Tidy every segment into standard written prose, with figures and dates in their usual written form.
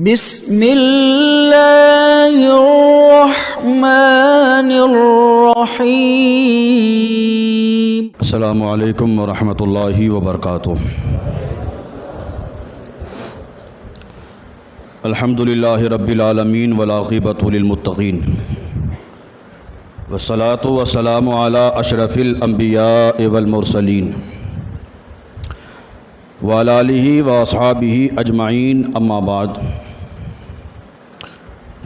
بسم اللہ الرحمن الرحیم۔ السلام علیکم ورحمۃ اللہ وبرکاتہ۔ الحمد للہ رب العالمین والعاقبۃ للمتقین، والصلاۃ والسلام علی اشرف الانبیاء والمرسلین وعلی آلہ واصحابہ اجمعین، اما بعد،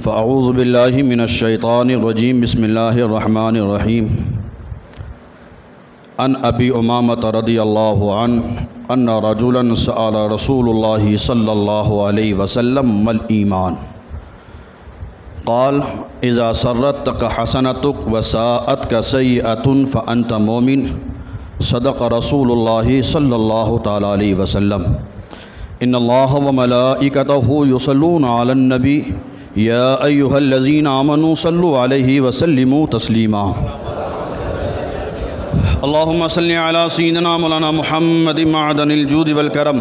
فاعوذ باللہ من الشیطان الرجیم، بسم اللہ الرحمن الرحیم۔ عن ابی امامۃ رضی اللہ عنہ ان رجلا سأل رسول اللہ صلی اللہ علیہ وسلم ما الایمان؟ قال اذا سرتک حسنتک وساءتک سیئۃ فانت مومن۔ صدق رسول اللہ صلی اللہ تعالی علیہ وسلم۔ ان اللہ وملائکتہ یصلون علی النبی یا ایہا الذین آمنوا صلوا علیہ وسلموا تسلیما۔ اللہم صلی علی سیدنا مولانا محمد معدن الجود والکرم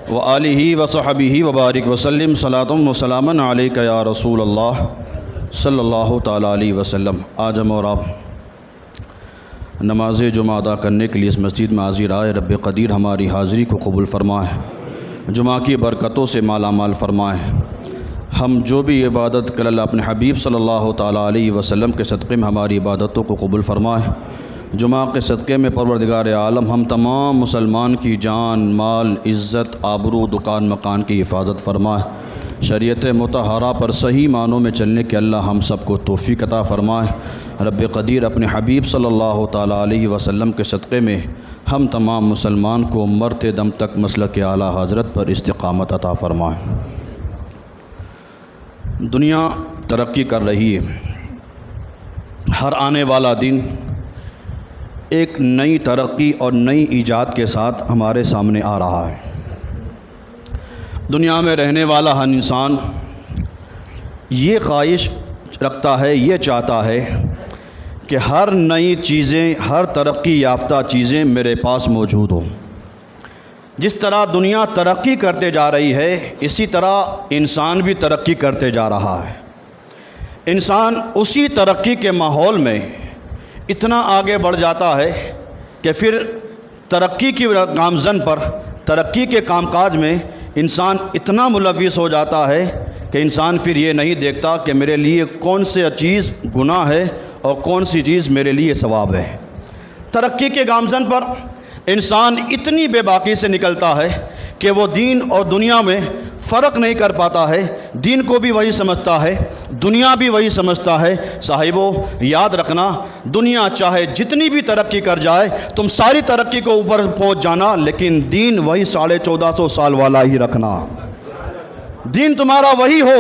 وآلہ وصحبہ وبارک وسلم، صلاۃ وسلاما علیک یا رسول اللہ صلی اللہ تعالی علیہ وسلم۔ آج ہم اور آپ نماز جمعہ ادا کرنے کے لیے اس مسجد میں حاضر آئے۔ رب قدیر ہماری حاضری کو قبول فرمائے، جمعہ کی برکتوں سے مالا مال فرمائے۔ ہم جو بھی عبادت کر اللہ اپنے حبیب صلی اللہ تعالیٰ علیہ وسلم کے صدقے میں ہماری عبادتوں کو قبول فرمائے۔ جمعہ کے صدقے میں پروردگار عالم ہم تمام مسلمان کی جان، مال، عزت، آبرو، دکان مکان کی حفاظت فرمائے۔ شریعت مطہرہ پر صحیح معنوں میں چلنے کے اللہ ہم سب کو توفیق عطا فرمائے۔ رب قدیر اپنے حبیب صلی اللہ تعالیٰ علیہ وسلم کے صدقے میں ہم تمام مسلمان کو مرتے دم تک مسلک اعلیٰ حضرت پر استقامت عطا فرمائے۔ دنیا ترقی کر رہی ہے، ہر آنے والا دن ایک نئی ترقی اور نئی ایجاد کے ساتھ ہمارے سامنے آ رہا ہے۔ دنیا میں رہنے والا ہر انسان یہ خواہش رکھتا ہے، یہ چاہتا ہے کہ ہر نئی چیزیں، ہر ترقی یافتہ چیزیں میرے پاس موجود ہوں۔ جس طرح دنیا ترقی کرتے جا رہی ہے، اسی طرح انسان بھی ترقی کرتے جا رہا ہے۔ انسان اسی ترقی کے ماحول میں اتنا آگے بڑھ جاتا ہے کہ پھر ترقی کی گامزن پر، ترقی کے کام کاج میں انسان اتنا ملوث ہو جاتا ہے کہ انسان پھر یہ نہیں دیکھتا کہ میرے لیے کون سی چیز گناہ ہے اور کون سی چیز میرے لیے ثواب ہے۔ ترقی کے گامزن پر انسان اتنی بے باکی سے نکلتا ہے کہ وہ دین اور دنیا میں فرق نہیں کر پاتا ہے۔ دین کو بھی وہی سمجھتا ہے، دنیا بھی وہی سمجھتا ہے۔ صاحبو یاد رکھنا، دنیا چاہے جتنی بھی ترقی کر جائے، تم ساری ترقی کو اوپر پہنچ جانا، لیکن دین وہی 1450 سال والا ہی رکھنا۔ دین تمہارا وہی ہو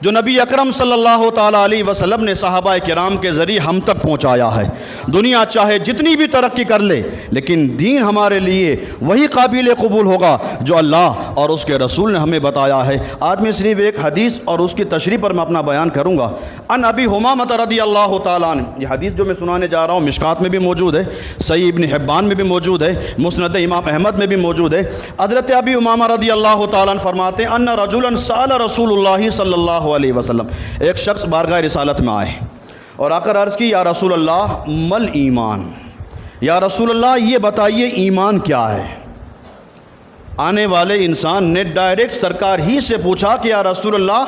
جو نبی اکرم صلی اللہ تعالیٰ علیہ وسلم نے صحابہ کرام کے ذریعے ہم تک پہنچایا ہے۔ دنیا چاہے جتنی بھی ترقی کر لے، لیکن دین ہمارے لیے وہی قابل قبول ہوگا جو اللہ اور اس کے رسول نے ہمیں بتایا ہے۔ آج میں صرف ایک حدیث اور اس کی تشریح پر میں اپنا بیان کروں گا۔ ان ابی امامۃ رضی اللہ تعالیٰ عنہ، یہ حدیث جو میں سنانے جا رہا ہوں مشکات میں بھی موجود ہے، صحیح ابن حبان میں بھی موجود ہے، مسند امام احمد میں بھی موجود ہے۔ حضرت ابی امامہ رضی اللہ تعالیٰ عنہ فرماتے ہیں ان رجلا سأل رسول اللہ صلی اللہ علیہ وسلم، ایک شخص بارگاہ رسالت میں آئے اور آ کر عرض کی، یا رسول اللہ مل ایمان، یا رسول اللہ یہ بتائیے ایمان کیا ہے۔ آنے والے انسان نے ڈائریکٹ سرکار ہی سے پوچھا کہ یا رسول اللہ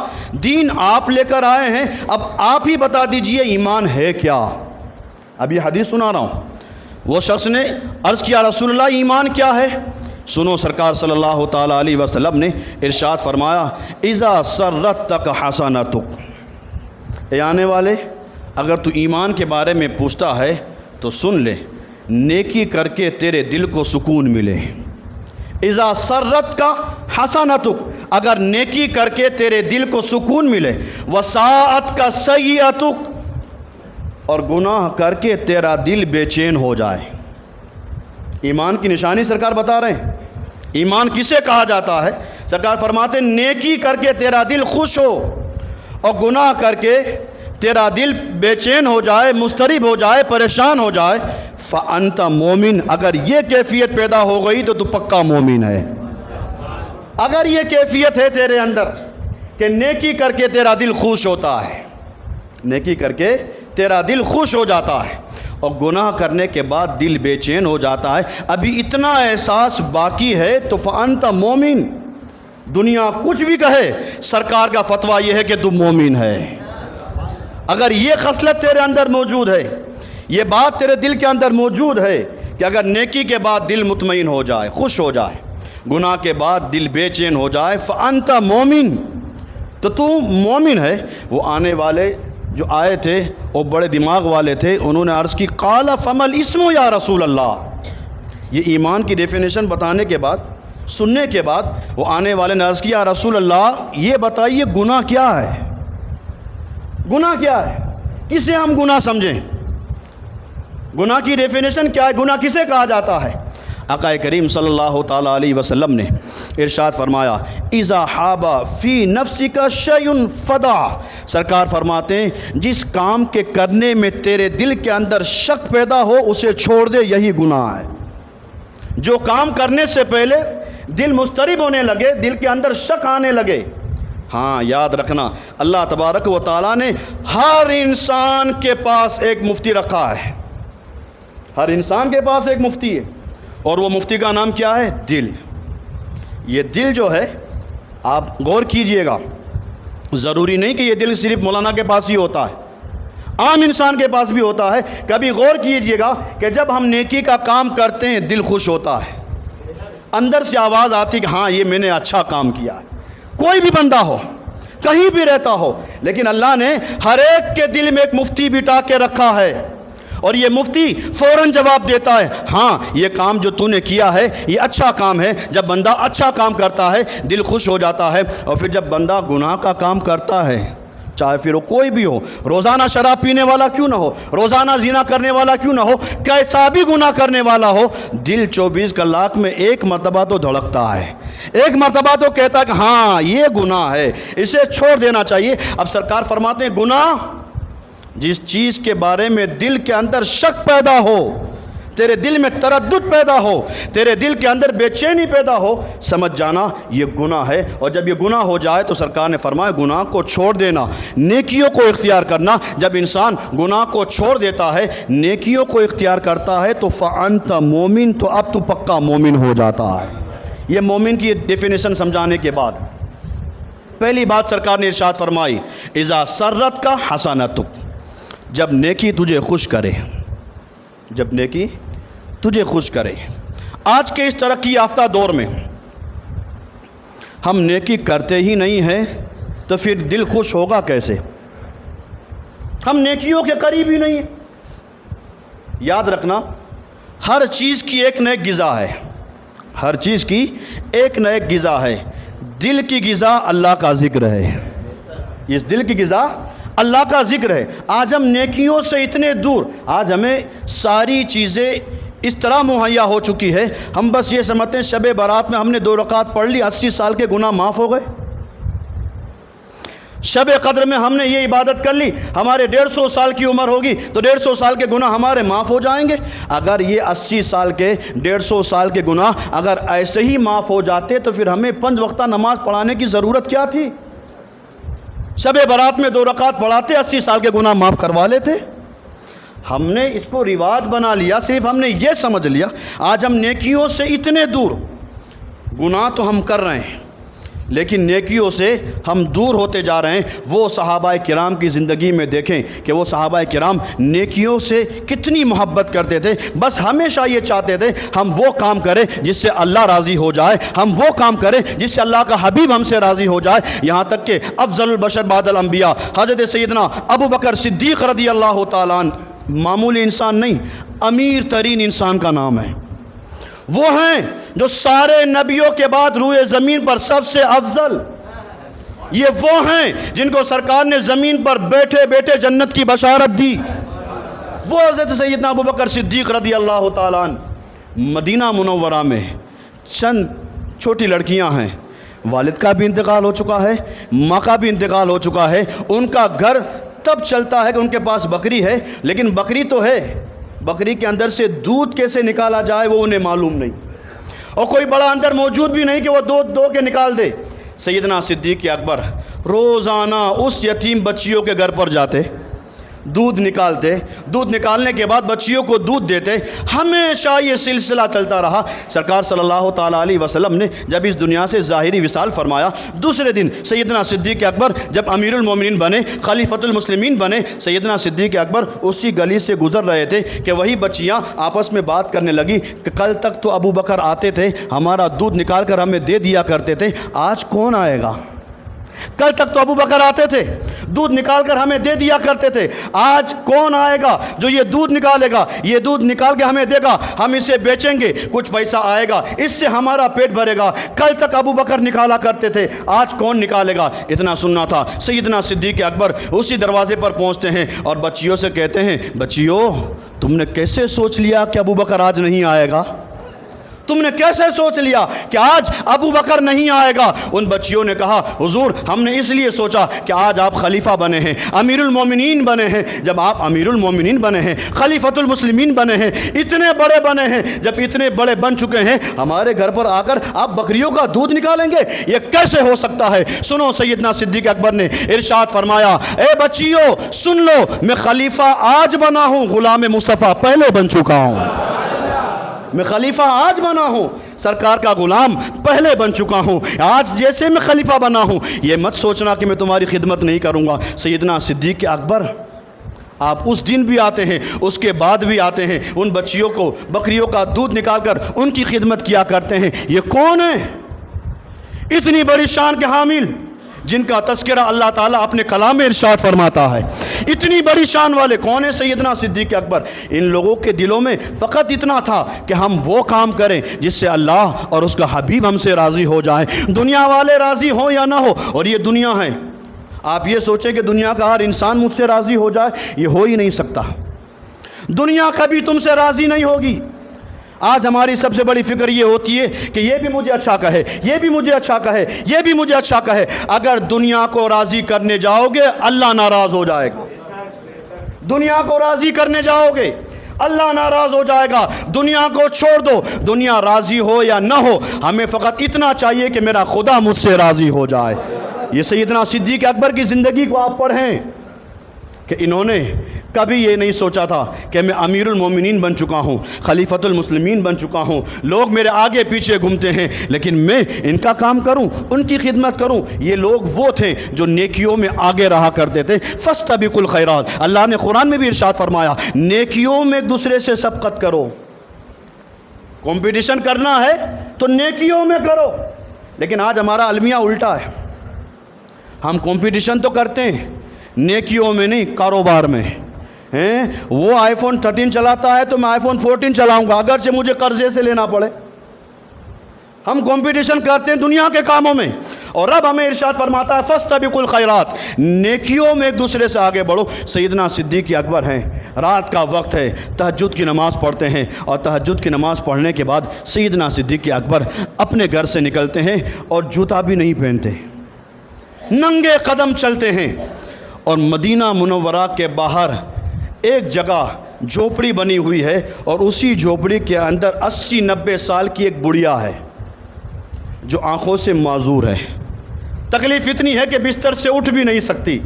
دین آپ لے کر آئے ہیں، اب آپ ہی بتا دیجئے ایمان ہے کیا۔ اب یہ حدیث سنا رہا ہوں۔ وہ شخص نے عرض کیا رسول اللہ ایمان کیا ہے؟ سنو، سرکار صلی اللہ تعالیٰ علیہ وسلم نے ارشاد فرمایا، اذا سرتک حسنتک، اے آنے والے اگر تو ایمان کے بارے میں پوچھتا ہے تو سن لے، نیکی کر کے تیرے دل کو سکون ملے۔ اذا سرتک حسنتک، اگر نیکی کر کے تیرے دل کو سکون ملے، وساءتک سیئتک، اور گناہ کر کے تیرا دل بے چین ہو جائے۔ ایمان کی نشانی سرکار بتا رہے ہیں۔ ایمان کسے کہا جاتا ہے؟ سرکار فرماتے ہیں نیکی کر کے تیرا دل خوش ہو اور گناہ کر کے تیرا دل بے چین ہو جائے، مضطرب ہو جائے، پریشان ہو جائے، فَأَنْتَ مُؤْمِن، اگر یہ کیفیت پیدا ہو گئی تو پکا مومن ہے۔ اگر یہ کیفیت ہے تیرے اندر کہ نیکی کر کے تیرا دل خوش ہوتا ہے، نیکی کر کے تیرا دل خوش ہو جاتا ہے، اور گناہ کرنے کے بعد دل بے چین ہو جاتا ہے، ابھی اتنا احساس باقی ہے، تو فأنت مومن۔ دنیا کچھ بھی کہے، سرکار کا فتویٰ یہ ہے کہ تو مومن ہے۔ اگر یہ خصلت تیرے اندر موجود ہے، یہ بات تیرے دل کے اندر موجود ہے کہ اگر نیکی کے بعد دل مطمئن ہو جائے، خوش ہو جائے، گناہ کے بعد دل بے چین ہو جائے، فأنت مومن، تو مومن ہے۔ وہ آنے والے جو آئے تھے وہ بڑے دماغ والے تھے، انہوں نے عرض کی قال فما الاسم یا رسول اللہ۔ یہ ایمان کی ڈیفینیشن بتانے کے بعد، سننے کے بعد، وہ آنے والے نے عرض کیا یا رسول اللہ یہ بتائیے گناہ کیا ہے؟ گناہ کیا ہے؟ کسے ہم گناہ سمجھیں؟ گناہ کی ڈیفینیشن کیا ہے؟ گناہ کسے کہا جاتا ہے؟ آقا کریم صلی اللہ تعالیٰ علیہ وسلم نے ارشاد فرمایا اذا حاب فی نفسک شیء فدع، سرکار فرماتے ہیں جس کام کے کرنے میں تیرے دل کے اندر شک پیدا ہو اسے چھوڑ دے، یہی گناہ ہے۔ جو کام کرنے سے پہلے دل مضطرب ہونے لگے، دل کے اندر شک آنے لگے، ہاں یاد رکھنا اللہ تبارک و تعالیٰ نے ہر انسان کے پاس ایک مفتی رکھا ہے، ہر انسان کے پاس ایک مفتی ہے، اور وہ مفتی کا نام کیا ہے؟ دل۔ یہ دل جو ہے، آپ غور کیجئے گا، ضروری نہیں کہ یہ دل صرف مولانا کے پاس ہی ہوتا ہے، عام انسان کے پاس بھی ہوتا ہے۔ کبھی غور کیجئے گا کہ جب ہم نیکی کا کام کرتے ہیں دل خوش ہوتا ہے، اندر سے آواز آتی کہ ہاں یہ میں نے اچھا کام کیا ہے۔ کوئی بھی بندہ ہو، کہیں بھی رہتا ہو، لیکن اللہ نے ہر ایک کے دل میں ایک مفتی بٹھا کے رکھا ہے، اور یہ مفتی فوراً جواب دیتا ہے ہاں یہ کام جو تو نے کیا ہے یہ اچھا کام ہے۔ جب بندہ اچھا کام کرتا ہے دل خوش ہو جاتا ہے، اور پھر جب بندہ گناہ کا کام کرتا ہے، چاہے پھر وہ کوئی بھی ہو، روزانہ شراب پینے والا کیوں نہ ہو، روزانہ زنا کرنے والا کیوں نہ ہو، کیسا بھی گناہ کرنے والا ہو، دل 24 کلاک میں ایک مرتبہ تو دھڑکتا ہے، ایک مرتبہ تو کہتا ہے کہ ہاں یہ گناہ ہے، اسے چھوڑ دینا چاہیے۔ اب سرکار فرماتے ہیں گناہ جس چیز کے بارے میں دل کے اندر شک پیدا ہو، تیرے دل میں تردد پیدا ہو، تیرے دل کے اندر بے چینی پیدا ہو، سمجھ جانا یہ گناہ ہے۔ اور جب یہ گناہ ہو جائے تو سرکار نے فرمایا گناہ کو چھوڑ دینا، نیکیوں کو اختیار کرنا۔ جب انسان گناہ کو چھوڑ دیتا ہے، نیکیوں کو اختیار کرتا ہے، تو فأنت مومن، تو اب تو پکا مومن ہو جاتا ہے۔ یہ مومن کی ڈیفینیشن سمجھانے کے بعد پہلی بات سرکار نے ارشاد فرمائی اذا سرت کا حسنتک، جب نیکی تجھے خوش کرے، جب نیکی تجھے خوش کرے۔ آج کے اس ترقی یافتہ دور میں ہم نیکی کرتے ہی نہیں ہیں تو پھر دل خوش ہوگا کیسے؟ ہم نیکیوں کے قریب ہی نہیں ہیں۔ یاد رکھنا ہر چیز کی ایک نہ ایک غذا ہے، ہر چیز کی ایک نہ ایک غذا ہے۔ دل کی غذا اللہ کا ذکر ہے، اس دل کی غذا اللہ کا ذکر ہے۔ آج ہم نیکیوں سے اتنے دور، آج ہمیں ساری چیزیں اس طرح مہیا ہو چکی ہے، ہم بس یہ سمجھتے ہیں شب برات میں ہم نے 2 رکعت پڑھ لی، 80 سال کے گناہ معاف ہو گئے۔ شب قدر میں ہم نے یہ عبادت کر لی، ہمارے 150 سال کی عمر ہوگی تو 150 سال کے گناہ ہمارے معاف ہو جائیں گے۔ اگر یہ 80 سال کے 150 سال کے گناہ اگر ایسے ہی معاف ہو جاتے تو پھر ہمیں 5 وقتہ نماز پڑھانے کی ضرورت کیا تھی؟ شب برات میں 2 رکعت پڑھاتے 80 سال کے گناہ معاف کروا لیتے۔ ہم نے اس کو رواج بنا لیا، صرف ہم نے یہ سمجھ لیا۔ آج ہم نیکیوں سے اتنے دور، گناہ تو ہم کر رہے ہیں لیکن نیکیوں سے ہم دور ہوتے جا رہے ہیں۔ وہ صحابہ کرام کی زندگی میں دیکھیں کہ وہ صحابہ کرام نیکیوں سے کتنی محبت کرتے تھے، بس ہمیشہ یہ چاہتے تھے ہم وہ کام کریں جس سے اللہ راضی ہو جائے، ہم وہ کام کریں جس سے اللہ کا حبیب ہم سے راضی ہو جائے۔ یہاں تک کہ افضل البشر بعد الانبیاء حضرت سیدنا ابو بکر صدیق رضی اللہ تعالیٰ عنہ معمولی انسان نہیں، امیر ترین انسان کا نام ہے۔ وہ ہیں جو سارے نبیوں کے بعد روئے زمین پر سب سے افضل، یہ وہ ہیں جن کو سرکار نے زمین پر بیٹھے بیٹھے جنت کی بشارت دی۔ وہ حضرت سیدنا ابو بکر صدیق رضی اللہ تعالیٰ عنہ مدینہ منورہ میں چند چھوٹی لڑکیاں ہیں، والد کا بھی انتقال ہو چکا ہے، ماں کا بھی انتقال ہو چکا ہے، ان کا گھر تب چلتا ہے کہ ان کے پاس بکری ہے، لیکن بکری تو ہے، بکری کے اندر سے دودھ کیسے نکالا جائے وہ انہیں معلوم نہیں۔ اور کوئی بڑا اندر موجود بھی نہیں کہ وہ دودھ دو کے نکال دے۔ سیدنا صدیق اکبر روزانہ اس یتیم بچیوں کے گھر پر جاتے، دودھ نکالتے، دودھ نکالنے کے بعد بچیوں کو دودھ دیتے۔ ہمیشہ یہ سلسلہ چلتا رہا۔ سرکار صلی اللہ تعالیٰ علیہ وسلم نے جب اس دنیا سے ظاہری وصال فرمایا، دوسرے دن سیدنا صدیق اکبر جب امیر المومنین بنے، خلیفۃ المسلمین بنے، سیدنا صدیق اکبر اسی گلی سے گزر رہے تھے کہ وہی بچیاں آپس میں بات کرنے لگی کہ کل تک تو ابو بکر آتے تھے، ہمارا دودھ نکال کر ہمیں دے دیا کرتے تھے، آج کون آئے گا؟ کل تک تو ابو بکر آتے تھے، دودھ نکال کر ہمیں دے دیا کرتے تھے، آج کون آئے گا جو یہ دودھ نکالے گا، یہ دودھ نکال کے ہمیں دے گا، ہم اسے بیچیں گے، کچھ پیسہ آئے گا، اس سے ہمارا پیٹ بھرے گا۔ کل تک ابو بکر نکالا کرتے تھے، آج کون نکالے گا؟ اتنا سننا تھا۔ سیدنا صدیق اکبر اسی دروازے پر پہنچتے ہیں اور بچیوں سے کہتے ہیں، بچیوں تم نے کیسے سوچ لیا کہ ابو بکر آج نہیں آئے گا؟ تم نے کیسے سوچ لیا کہ آج ابو بکر نہیں آئے گا؟ ان بچیوں نے کہا، حضور ہم نے اس لیے سوچا کہ آج آپ خلیفہ بنے ہیں، امیر المومنین بنے ہیں۔ جب آپ امیر المومنین بنے ہیں، خلیفۃ المسلمین بنے ہیں، اتنے بڑے بنے ہیں، جب اتنے بڑے بن چکے ہیں، ہمارے گھر پر آ کر آپ بکریوں کا دودھ نکالیں گے؟ یہ کیسے ہو سکتا ہے؟ سنو، سیدنا صدیق اکبر نے ارشاد فرمایا، اے بچیوں سن لو، میں خلیفہ آج بنا ہوں، غلام مصطفیٰ پہلے بن چکا ہوں۔ میں خلیفہ آج بنا ہوں، سرکار کا غلام پہلے بن چکا ہوں۔ آج جیسے میں خلیفہ بنا ہوں، یہ مت سوچنا کہ میں تمہاری خدمت نہیں کروں گا۔ سیدنا صدیق اکبر آپ اس دن بھی آتے ہیں، اس کے بعد بھی آتے ہیں، ان بچیوں کو بکریوں کا دودھ نکال کر ان کی خدمت کیا کرتے ہیں۔ یہ کون ہے اتنی بڑی شان کے حامل جن کا تذکرہ اللہ تعالیٰ اپنے کلام میں ارشاد فرماتا ہے؟ اتنی بڑی شان والے کون ہیں؟ سیدنا صدیق اکبر۔ ان لوگوں کے دلوں میں فقط اتنا تھا کہ ہم وہ کام کریں جس سے اللہ اور اس کا حبیب ہم سے راضی ہو جائیں، دنیا والے راضی ہوں یا نہ ہو۔ اور یہ دنیا ہے، آپ یہ سوچیں کہ دنیا کا ہر انسان مجھ سے راضی ہو جائے، یہ ہو ہی نہیں سکتا۔ دنیا کبھی تم سے راضی نہیں ہوگی۔ آج ہماری سب سے بڑی فکر یہ ہوتی ہے کہ یہ بھی مجھے اچھا کہے، یہ بھی مجھے اچھا کہے، یہ بھی مجھے اچھا کہے۔ اگر دنیا کو راضی کرنے جاؤ گے اللہ ناراض ہو جائے گا۔ دنیا کو راضی کرنے جاؤ گے اللہ ناراض ہو جائے گا۔ دنیا کو چھوڑ دو، دنیا راضی ہو یا نہ ہو، ہمیں فقط اتنا چاہیے کہ میرا خدا مجھ سے راضی ہو جائے۔ یہ سیدنا صدیق اکبر کی زندگی کو آپ پڑھیں کہ انہوں نے کبھی یہ نہیں سوچا تھا کہ میں امیر المومنین بن چکا ہوں، خلیفۃ المسلمین بن چکا ہوں، لوگ میرے آگے پیچھے گھومتے ہیں، لیکن میں ان کا کام کروں، ان کی خدمت کروں۔ یہ لوگ وہ تھے جو نیکیوں میں آگے رہا کرتے تھے۔ فاستبقوا الخیرات، اللہ نے قرآن میں بھی ارشاد فرمایا، نیکیوں میں ایک دوسرے سے سبقت کرو۔ کمپٹیشن کرنا ہے تو نیکیوں میں کرو۔ لیکن آج ہمارا المیہ الٹا ہے، ہم کمپٹیشن تو کرتے ہیں، نیکیوں میں نہیں، کاروبار میں۔ وہ آئی فون 13 چلاتا ہے تو میں آئی فون 14 چلاؤں گا، اگرچہ مجھے قرضے سے لینا پڑے۔ ہم کمپٹیشن کرتے ہیں دنیا کے کاموں میں، اور رب ہمیں ارشاد فرماتا ہے فاستبقوا الخیرات، نیکیوں میں ایک دوسرے سے آگے بڑھو۔ سیدنا صدیق اکبر ہیں، رات کا وقت ہے، تہجد کی نماز پڑھتے ہیں، اور تہجد کی نماز پڑھنے کے بعد سیدنا صدیق اکبر اپنے گھر سے نکلتے ہیں اور جوتا بھی نہیں پہنتے، ننگے قدم چلتے ہیں، اور مدینہ منورہ کے باہر ایک جگہ جھوپڑی بنی ہوئی ہے، اور اسی جھوپڑی کے اندر 80-90 سال کی ایک بڑھیا ہے جو آنکھوں سے معذور ہے، تکلیف اتنی ہے کہ بستر سے اٹھ بھی نہیں سکتی۔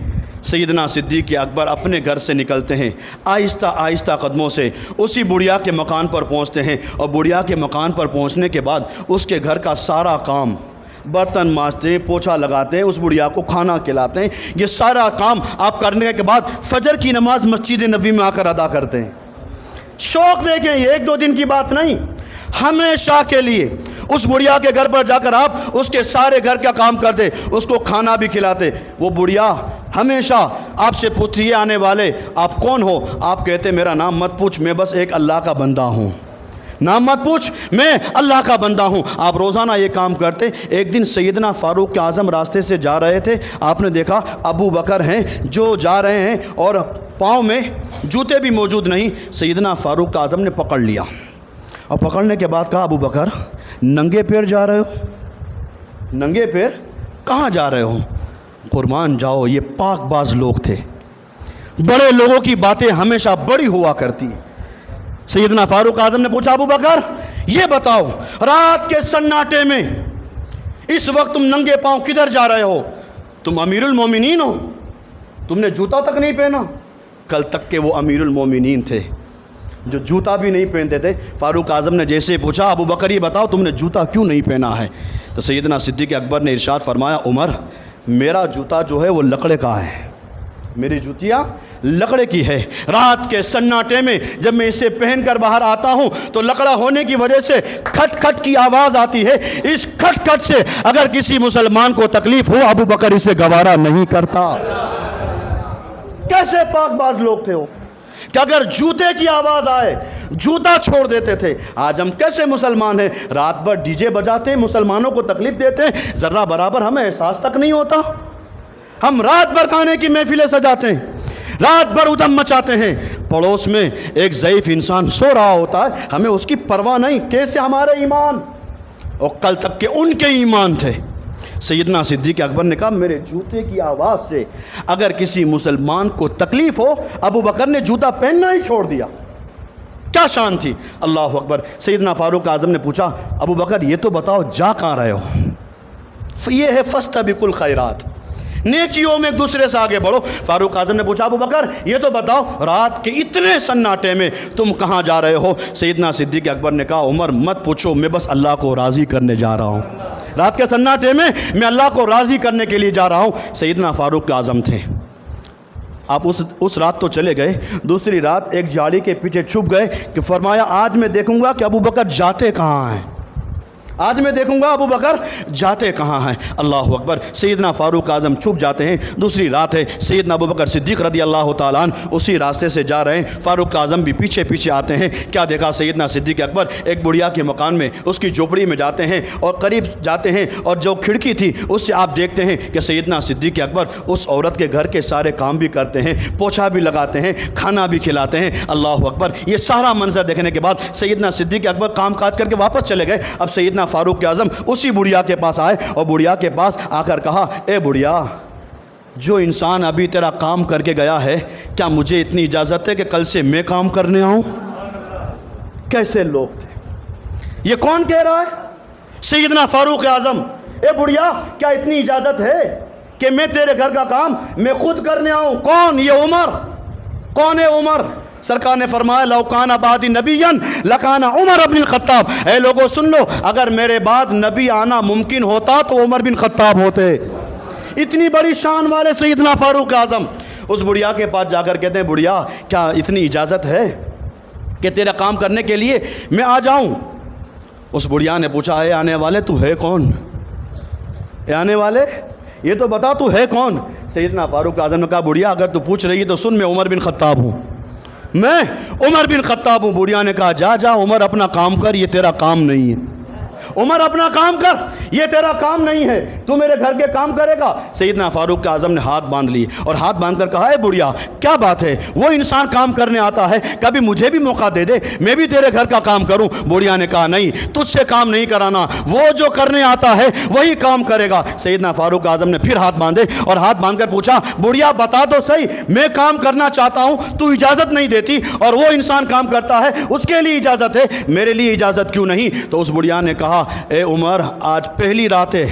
سیدنا صدیق اکبر اپنے گھر سے نکلتے ہیں، آہستہ آہستہ قدموں سے اسی بڑھیا کے مکان پر پہنچتے ہیں، اور بڑھیا کے مکان پر پہنچنے کے بعد اس کے گھر کا سارا کام، برتن مانجتے ہیں، پوچھا لگاتے ہیں، اس بڑھیا کو کھانا کھلاتے ہیں، یہ سارا کام آپ کرنے کے بعد فجر کی نماز مسجد نبوی میں آ کر ادا کرتے ہیں۔ شوق دیکھیں، یہ 1-2 دن کی بات نہیں، ہمیشہ کے لیے اس بڑھیا کے گھر پر جا کر آپ اس کے سارے گھر کا کام کرتے، اس کو کھانا بھی کھلاتے۔ وہ بڑھیا ہمیشہ آپ سے پوچھئے آنے والے آپ کون ہو، آپ کہتے میرا نام مت پوچھ، میں بس ایک اللہ کا بندہ ہوں، نام مت پوچھ، میں اللہ کا بندہ ہوں۔ آپ روزانہ یہ کام کرتے۔ ایک دن سیدنا فاروق اعظم راستے سے جا رہے تھے، آپ نے دیکھا ابو بکر ہیں جو جا رہے ہیں اور پاؤں میں جوتے بھی موجود نہیں۔ سیدنا فاروق اعظم نے پکڑ لیا، اور پکڑنے کے بعد کہا ابو بکر ننگے پیر جا رہے ہو؟ ننگے پیر کہاں جا رہے ہو؟ قربان جاؤ، یہ پاک باز لوگ تھے، بڑے لوگوں کی باتیں ہمیشہ بڑی ہوا کرتی۔ سیدنا فاروق اعظم نے پوچھا ابو بکر یہ بتاؤ رات کے سناٹے میں اس وقت تم ننگے پاؤں کدھر جا رہے ہو؟ تم امیر المومنین ہو، تم نے جوتا تک نہیں پہنا۔ کل تک کہ وہ امیر المومنین تھے جو جوتا بھی نہیں پہنتے تھے۔ فاروق اعظم نے جیسے پوچھا ابو بکر یہ بتاؤ تم نے جوتا کیوں نہیں پہنا ہے؟ تو سیدنا صدیق اکبر نے ارشاد فرمایا عمر میرا جوتا جو ہے وہ لکڑے کا ہے، میری جوتیاں لکڑے کی ہے۔ رات کے سناٹے میں جب میں اسے پہن کر باہر آتا ہوں تو لکڑا ہونے کی وجہ سے کھٹ کھٹ کی آواز آتی ہے۔ اس کھٹ کھٹ سے اگر کسی مسلمان کو تکلیف ہو ابو بکر اسے گوارا نہیں کرتا۔ کیسے پاک باز لوگ تھے وہ کہ اگر جوتے کی آواز آئے جوتا چھوڑ دیتے تھے۔ آج ہم کیسے مسلمان ہیں، رات بھر ڈی جے بجاتے ہیں، مسلمانوں کو تکلیف دیتے ہیں، ذرہ برابر ہمیں احساس تک نہیں ہوتا۔ ہم رات بھر کھانے کی محفلیں سجاتے ہیں، رات بھر ادھم مچاتے ہیں، پڑوس میں ایک ضعیف انسان سو رہا ہوتا ہے ہمیں اس کی پرواہ نہیں۔ کیسے ہمارے ایمان، اور کل تک کہ ان کے ایمان تھے۔ سیدنا صدیق اکبر نے کہا میرے جوتے کی آواز سے اگر کسی مسلمان کو تکلیف ہو، ابو بکر نے جوتا پہننا ہی چھوڑ دیا۔ کیا شان تھی، اللہ اکبر۔ سیدنا فاروق اعظم نے پوچھا ابو بکر یہ تو بتاؤ جا کہاں رہے ہو؟ یہ ہے فاستبقوا الخیرات، نیکیوں میں ایک دوسرے سے آگے بڑھو۔ فاروق اعظم نے پوچھا ابو بکر یہ تو بتاؤ رات کے اتنے سناٹے میں تم کہاں جا رہے ہو؟ سیدنا صدیق اکبر نے کہا عمر مت پوچھو، میں بس اللہ کو راضی کرنے جا رہا ہوں۔ رات کے سناٹے میں میں اللہ کو راضی کرنے کے لیے جا رہا ہوں۔ سیدنا فاروق اعظم تھے، آپ اس رات تو چلے گئے، دوسری رات ایک جھاڑی کے پیچھے چھپ گئے کہ فرمایا آج میں دیکھوں گا کہ ابو بکر جاتے کہاں ہیں، آج میں دیکھوں گا ابو بکر جاتے کہاں ہیں۔ اللہ اکبر۔ سیدنا فاروق اعظم چھپ جاتے ہیں۔ دوسری رات ہے، سیدنا ابو بکر صدیق رضی اللہ تعالیٰ عنہ اسی راستے سے جا رہے ہیں، فاروق اعظم بھی پیچھے پیچھے آتے ہیں۔ کیا دیکھا سیدنا صدیق اکبر ایک بڑھیا کے مکان میں اس کی جھوپڑی میں جاتے ہیں اور قریب جاتے ہیں، اور جو کھڑکی تھی اس سے آپ دیکھتے ہیں کہ سیدنا صدیق اکبر اس عورت کے گھر کے سارے کام بھی کرتے ہیں، پوچھا بھی لگاتے ہیں، کھانا بھی کھلاتے ہیں۔ اللہ اکبر۔ یہ سارا منظر دیکھنے کے بعد سیدنا صدیق اکبر کام کاج کر کے واپس چلے گئے۔ اب سیدنا فاروق اعظم اسی بڑھیا کے پاس آئے اور بڑھیا کے پاس آ کر کہا اے بڑھیا، جو انسان ابھی تیرا کام کر کے گیا ہے کیا مجھے اتنی اجازت ہے کہ کل سے میں کام کرنے آؤں؟ کیسے لوگ تھے، یہ کون کہہ رہا ہے؟ سیدنا فاروق اعظم۔ اے بڑھیا کیا اتنی اجازت ہے کہ میں تیرے گھر کا کام میں خود کرنے آؤں؟ کون؟ یہ عمر۔ کون ہے عمر؟ سرکار نے فرمایا لو کان بعدی نبیا لکان عمر بن الخطاب۔ اے لوگوں سن لو، اگر میرے بعد نبی آنا ممکن ہوتا تو عمر بن خطاب ہوتے۔ اتنی بڑی شان والے سیدنا فاروق اعظم اس بڑھیا کے پاس جا کر کہتے ہیں بڑھیا کیا اتنی اجازت ہے کہ تیرا کام کرنے کے لیے میں آ جاؤں؟ اس بڑھیا نے پوچھا اے آنے والے تو ہے کون؟ اے آنے والے یہ تو بتا تو ہے کون؟ سیدنا فاروق اعظم نے کہا بڑھیا اگر تو پوچھ رہی ہے تو سن، میں عمر بن خطاب ہوں، میں عمر بن خطاب ہوں۔ بڑھیا نے کہا جا جا عمر اپنا کام کر، یہ تیرا کام نہیں ہے۔ عمر اپنا کام کر، یہ تیرا کام نہیں ہے، تو میرے گھر کے کام کرے گا۔ سیدنا فاروق اعظم نے ہاتھ باندھ لیے اور ہاتھ باندھ کر کہا اے بڑھیا کیا بات ہے، وہ انسان کام کرنے آتا ہے، کبھی مجھے بھی موقع دے دے، میں بھی تیرے گھر کا کام کروں۔ بڑھیا نے کہا نہیں، تجھ سے کام نہیں کرانا، وہ جو کرنے آتا ہے وہی کام کرے گا۔ سیدنا فاروق اعظم نے پھر ہاتھ باندھے اور ہاتھ باندھ کر پوچھا بڑھیا بتا تو صحیح، میں کام کرنا چاہتا ہوں، تو اجازت نہیں دیتی، اور وہ انسان کام کرتا ہے اس کے لیے اجازت ہے، میرے لیے اجازت کیوں نہیں؟ تو اس بڑھیا نے کہا اے عمر آج پہلی رات ہے،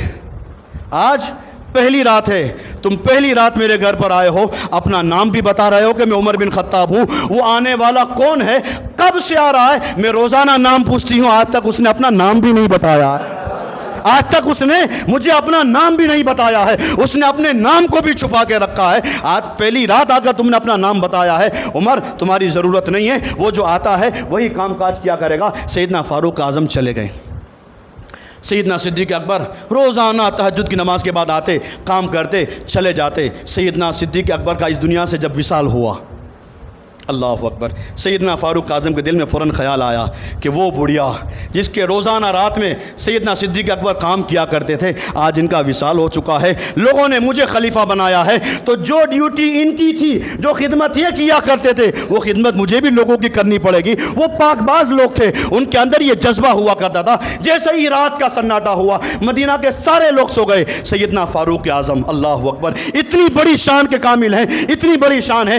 آج پہلی رات ہے، تم پہلی رات میرے گھر پر آئے ہو، اپنا نام بھی بتا رہے ہو کہ میں عمر بن خطاب ہوں، وہ آنے والا کون ہے، کب سے آ رہا ہے؟ میں روزانہ نام پوچھتی ہوں، آج تک اس نے اپنا نام بھی نہیں بتایا، آج تک اس نے مجھے اپنا نام بھی نہیں بتایا ہے، اس نے اپنے نام کو بھی چھپا کے رکھا ہے، آج پہلی رات آ کر تم نے اپنا نام بتایا ہے۔ عمر تمہاری ضرورت نہیں ہے، وہ جو آتا ہے وہی کام کاج کیا کرے گا۔ سیدنا فاروق اعظم چلے گئے۔ سیدنا صدیق اکبر روزانہ تہجد کی نماز کے بعد آتے، کام کرتے، چلے جاتے۔ سیدنا صدیق اکبر کا اس دنیا سے جب وصال ہوا، اللہ اکبر، سیدنا فاروق اعظم کے دل میں فوراً خیال آیا کہ وہ بڑھیا جس کے روزانہ رات میں سیدنا صدیق اکبر کام کیا کرتے تھے، آج ان کا وصال ہو چکا ہے، لوگوں نے مجھے خلیفہ بنایا ہے، تو جو ڈیوٹی ان کی تھی، جو خدمت یہ کیا کرتے تھے، وہ خدمت مجھے بھی لوگوں کی کرنی پڑے گی۔ وہ پاک باز لوگ تھے، ان کے اندر یہ جذبہ ہوا کرتا تھا۔ جیسے ہی رات کا سناٹا ہوا، مدینہ کے سارے لوگ سو گئے، سیدنا فاروق اعظم اللہ اکبر اتنی بڑی شان کے کامل ہیں، اتنی بڑی شان ہے،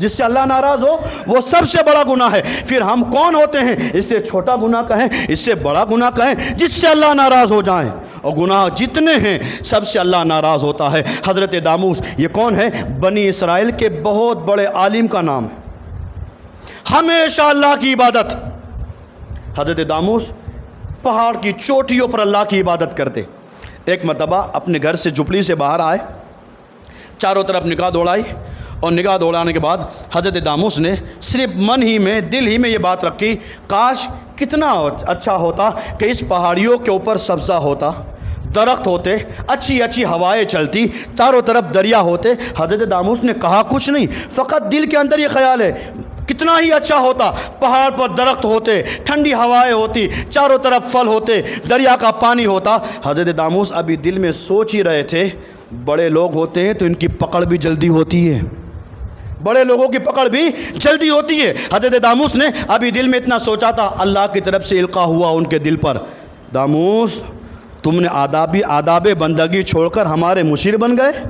جس سے اللہ ناراض ہو وہ سب سے بڑا گناہ ہے. پھر ہم کون ہوتے ہیں اس سے چھوٹا گناہ کہیں, اس سے بڑا گناہ کہیں جس سے اللہ ناراض ہو جائیں؟ اور گناہ جتنے ہیں سب سے اللہ ناراض ہوتا ہے. حضرت داموس یہ کون ہے؟ بنی اسرائیل کے بہت بڑے عالم کا نام ہے, ہمیشہ اللہ کی عبادت. حضرت داموس پہاڑ کی چوٹیوں پر اللہ کی عبادت کرتے. ایک مرتبہ اپنے گھر سے جھپڑی سے باہر آئے, چاروں طرف نگاہ دوڑائی, اور نگاہ دوڑانے کے بعد حضرت داموس نے صرف من ہی میں, دل ہی میں یہ بات رکھی, کاش کتنا اچھا ہوتا کہ اس پہاڑیوں کے اوپر سبزہ ہوتا, درخت ہوتے, اچھی اچھی ہوائیں چلتی, چاروں طرف دریا ہوتے. حضرت داموس نے کہا کچھ نہیں, فقط دل کے اندر یہ خیال ہے کتنا ہی اچھا ہوتا, پہاڑ پر درخت ہوتے, ٹھنڈی ہوائیں ہوتی, چاروں طرف پھل ہوتے, دریا کا پانی ہوتا. حضرت داموس ابھی دل میں سوچ ہی رہے تھے, بڑے لوگ ہوتے ہیں تو ان کی پکڑ بھی جلدی ہوتی ہے, بڑے لوگوں کی پکڑ بھی جلدی ہوتی ہے. حضرت داموس نے ابھی دل میں اتنا سوچا تھا, اللہ کی طرف سے القاء ہوا ان کے دل پر, داموس تم نے آداب بندگی چھوڑ کر ہمارے مشیر بن گئے,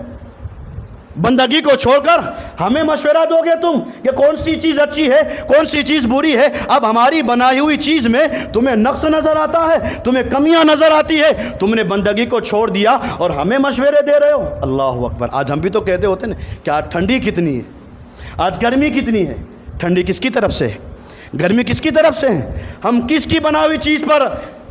بندگی کو چھوڑ کر ہمیں مشورہ دو گے تم کہ کون سی چیز اچھی ہے کون سی چیز بری ہے. اب ہماری بنائی ہوئی چیز میں تمہیں نقص نظر آتا ہے, تمہیں کمیاں نظر آتی ہے, تم نے بندگی کو چھوڑ دیا اور ہمیں مشورے دے رہے ہو. اللہ اکبر. آج ہم بھی تو کہتے ہوتے ہیں کہ آج ٹھنڈی کتنی ہے, آج گرمی کتنی ہے. ٹھنڈی کس کی طرف سے ہے, گرمی کس کی طرف سے ہے؟ ہم کس کی بنائی ہوئی چیز پر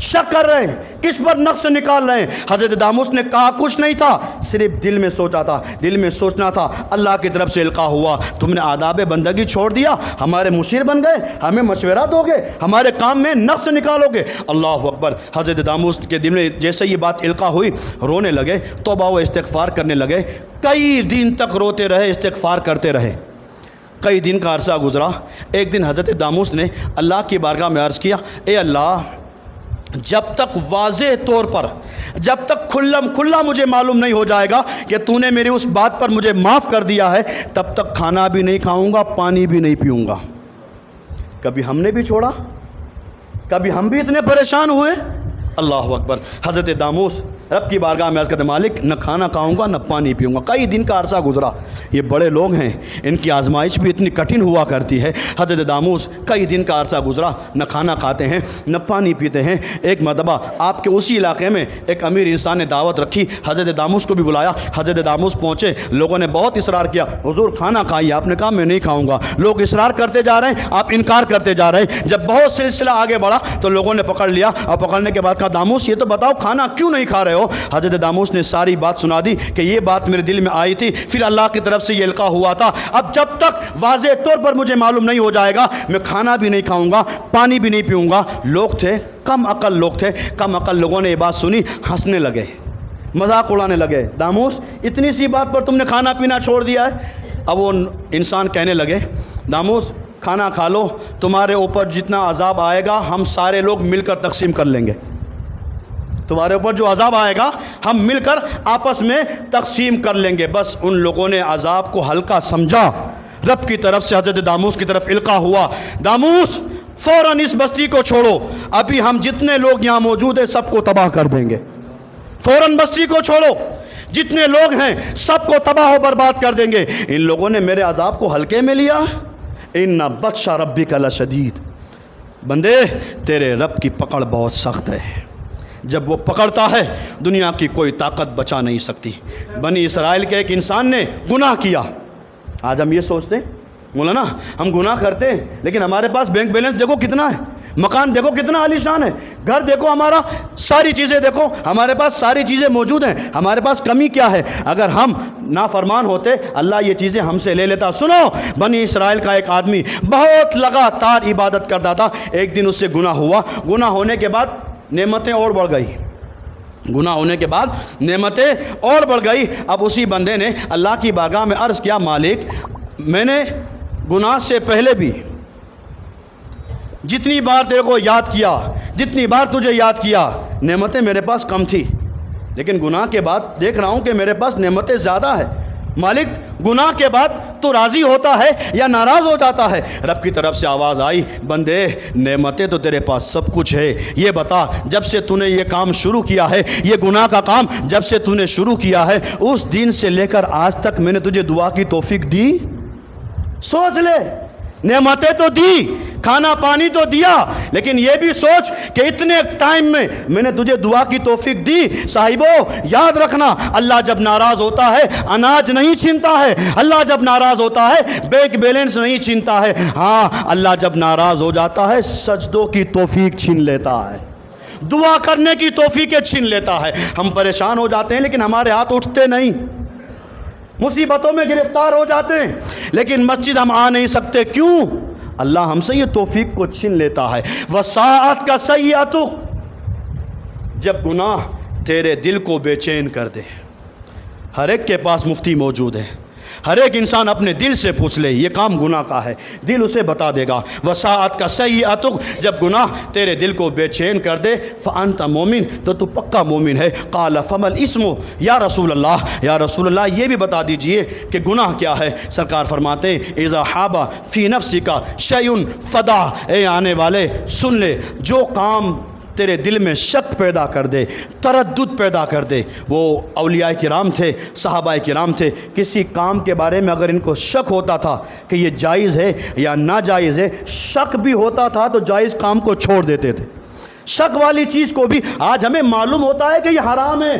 شک کر رہے ہیں, کس پر نقص نکال رہے ہیں؟ حضرت داموس نے کہا کچھ نہیں تھا, صرف دل میں سوچا تھا, دل میں سوچنا تھا. اللہ کی طرف سے القاء ہوا, تم نے آداب بندگی چھوڑ دیا, ہمارے مشیر بن گئے, ہمیں مشورہ دو گے, ہمارے کام میں نقص نکالو گے. اللہ اکبر. حضرت داموس کے دل میں جیسے یہ بات القاء ہوئی, رونے لگے, توبہ و استغفار کرنے لگے. کئی دن تک روتے رہے, استغفار کرتے رہے. کئی دن کا عرصہ گزرا. ایک دن حضرت داموس نے اللہ کی بارگاہ میں عرض کیا, اے اللہ, جب تک واضح طور پر, جب تک کھلا مجھے معلوم نہیں ہو جائے گا کہ تو نے میری اس بات پر مجھے معاف کر دیا ہے, تب تک کھانا بھی نہیں کھاؤں گا, پانی بھی نہیں پیوں گا. کبھی ہم نے بھی چھوڑا, کبھی ہم بھی اتنے پریشان ہوئے. اللہ اکبر. حضرت داموس رب کی بارگاہ میں عرض کرتے, مالک نہ کھانا کھاؤں گا نہ پانی پیوں گا. کئی دن کا عرصہ گزرا. یہ بڑے لوگ ہیں, ان کی آزمائش بھی اتنی کٹھن ہوا کرتی ہے. حضرت داموس کئی دن کا عرصہ گزرا, نہ کھانا کھاتے ہیں نہ پانی پیتے ہیں. ایک مرتبہ آپ کے اسی علاقے میں ایک امیر انسان نے دعوت رکھی, حضرت داموس کو بھی بلایا. حضرت داموس پہنچے, لوگوں نے بہت اصرار کیا, حضور کھانا کھائیے. آپ نے کہا میں نہیں کھاؤں گا. لوگ اصرار کرتے جا رہے ہیں, آپ انکار کرتے جا رہے ہیں. جب بہت سلسلہ آگے بڑھا تو لوگوں نے پکڑ لیا, اور پکڑنے کے بعد کہا, داموس یہ تو بتاؤ کھانا کیوں نہیں کھا رہے ہو؟ حضرت داموس نے ساری بات سنا دی کہ یہ بات میرے دل میں آئی تھی, پھر اللہ کی طرف سے یہ القاء ہوا تھا. اب جب تک واضح طور پر مجھے معلوم نہیں ہو جائے گا, میں کھانا بھی نہیں کھاؤں گا, پانی بھی نہیں پیوں گا. لوگ تھے, کم عقل لوگ تھے, کم عقل لوگوں نے یہ بات سنی, ہنسنے لگے, مذاق اڑانے لگے. داموس اتنی سی بات پر تم نے کھانا پینا چھوڑ دیا ہے. اب وہ انسان کہنے لگے, داموس کھانا کھا لو, تمہارے اوپر جتنا عذاب آئے گا ہم سارے لوگ مل کر تقسیم کر لیں گے. تمہارے اوپر جو عذاب آئے گا ہم مل کر آپس میں تقسیم کر لیں گے. بس ان لوگوں نے عذاب کو ہلکا سمجھا. رب کی طرف سے حضرت داموس کی طرف القاء ہوا, داموس فوراً اس بستی کو چھوڑو, ابھی ہم جتنے لوگ یہاں موجود ہیں سب کو تباہ کر دیں گے. فوراً بستی کو چھوڑو, جتنے لوگ ہیں سب کو تباہ و برباد کر دیں گے. ان لوگوں نے میرے عذاب کو ہلکے میں لیا. ان بطش ربک لشدید. بندے تیرے رب کی پکڑ بہت سخت ہے, جب وہ پکڑتا ہے دنیا کی کوئی طاقت بچا نہیں سکتی. بنی اسرائیل کے ایک انسان نے گناہ کیا. آج ہم یہ سوچتے ہیں مولانا ہم گناہ کرتے ہیں, لیکن ہمارے پاس بینک بیلنس دیکھو کتنا ہے, مکان دیکھو کتنا عالیشان ہے, گھر دیکھو ہمارا, ساری چیزیں دیکھو, ہمارے پاس ساری چیزیں موجود ہیں, ہمارے پاس کمی کیا ہے؟ اگر ہم نافرمان ہوتے اللہ یہ چیزیں ہم سے لے لیتا. سنو, بنی اسرائیل کا ایک آدمی بہت لگاتار عبادت کرتا تھا. ایک دن اس سے گناہ ہوا. گناہ ہونے کے بعد نعمتیں اور بڑھ گئی, گناہ ہونے کے بعد نعمتیں اور بڑھ گئی. اب اسی بندے نے اللہ کی بارگاہ میں عرض کیا, مالک میں نے گناہ سے پہلے بھی جتنی بار تیرے کو یاد کیا, جتنی بار تجھے یاد کیا, نعمتیں میرے پاس کم تھی, لیکن گناہ کے بعد دیکھ رہا ہوں کہ میرے پاس نعمتیں زیادہ ہے. مالک گناہ کے بعد تو راضی ہوتا ہے یا ناراض ہو جاتا ہے؟ رب کی طرف سے آواز آئی, بندے نعمتیں تو تیرے پاس سب کچھ ہے, یہ بتا جب سے تو نے یہ کام شروع کیا ہے, یہ گناہ کا کام جب سے تو نے شروع کیا ہے, اس دن سے لے کر آج تک میں نے تجھے دعا کی توفیق دی؟ سوچ لے، نعمتیں تو دی، کھانا پانی تو دیا، لیکن یہ بھی سوچ کہ اتنے ٹائم میں نے تجھے دعا کی توفیق دی۔ صاحبو یاد رکھنا، اللہ جب ناراض ہوتا ہے اناج نہیں چھینتا ہے، اللہ جب ناراض ہوتا ہے بینک بیلنس نہیں چھینتا ہے، ہاں اللہ جب ناراض ہو جاتا ہے سجدوں کی توفیق چھین لیتا ہے، دعا کرنے کی توفیقیں چھین لیتا ہے۔ ہم پریشان ہو جاتے ہیں لیکن ہمارے ہاتھ اٹھتے نہیں، مصیبتوں میں گرفتار ہو جاتے ہیں لیکن مسجد ہم آ نہیں سکتے، کیوں؟ اللہ ہم سے یہ توفیق کو چھین لیتا ہے۔ وساعت کا سیئۃ، جب گناہ تیرے دل کو بے چین کر دے۔ ہر ایک کے پاس مفتی موجود ہے، ہر ایک انسان اپنے دل سے پوچھ لے یہ کام گناہ کا ہے، دل اسے بتا دے گا۔ وساعت کا سیئۃ، جب گناہ تیرے دل کو بے چین کر دے، فانت مومن، تو پکا مومن ہے۔ قال فما الاسم، یا رسول اللہ یہ بھی بتا دیجئے کہ گناہ کیا ہے۔ سرکار فرماتے ہیں اذا حاب فی نفسک شیء فدع، اے آنے والے سن لے، جو کام تیرے دل میں شک پیدا کر دے، تردد پیدا کر دے۔ وہ اولیاء کرام تھے، صحابہ کرام تھے، کسی کام کے بارے میں اگر ان کو شک ہوتا تھا کہ یہ جائز ہے یا ناجائز ہے، شک بھی ہوتا تھا تو جائز کام کو چھوڑ دیتے تھے۔ شک والی چیز کو بھی آج ہمیں معلوم ہوتا ہے کہ یہ حرام ہے،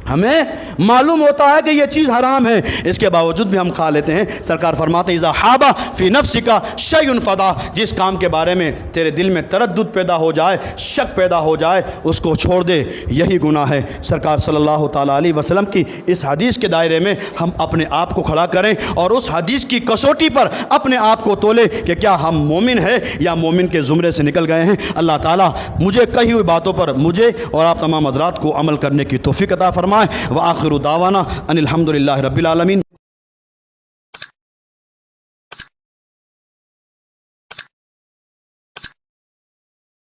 ہمیں معلوم ہوتا ہے کہ یہ چیز حرام ہے، اس کے باوجود بھی ہم کھا لیتے ہیں۔ سرکار فرماتے ہیں اذا حاب فی نفسک شیء فدع، جس کام کے بارے میں تیرے دل میں تردد پیدا ہو جائے، شک پیدا ہو جائے، اس کو چھوڑ دے، یہی گناہ ہے۔ سرکار صلی اللہ تعالیٰ علیہ وسلم کی اس حدیث کے دائرے میں ہم اپنے آپ کو کھڑا کریں اور اس حدیث کی کسوٹی پر اپنے آپ کو تولے کہ کیا ہم مومن ہیں یا مومن کے زمرے سے نکل گئے ہیں۔ اللہ تعالیٰ مجھے کہی ہوئی باتوں پر مجھے اور آپ تمام حضرات کو عمل کرنے کی توفیق عطا فرمائے۔ وآخر دعوانا ان الحمد للہ رب العالمین۔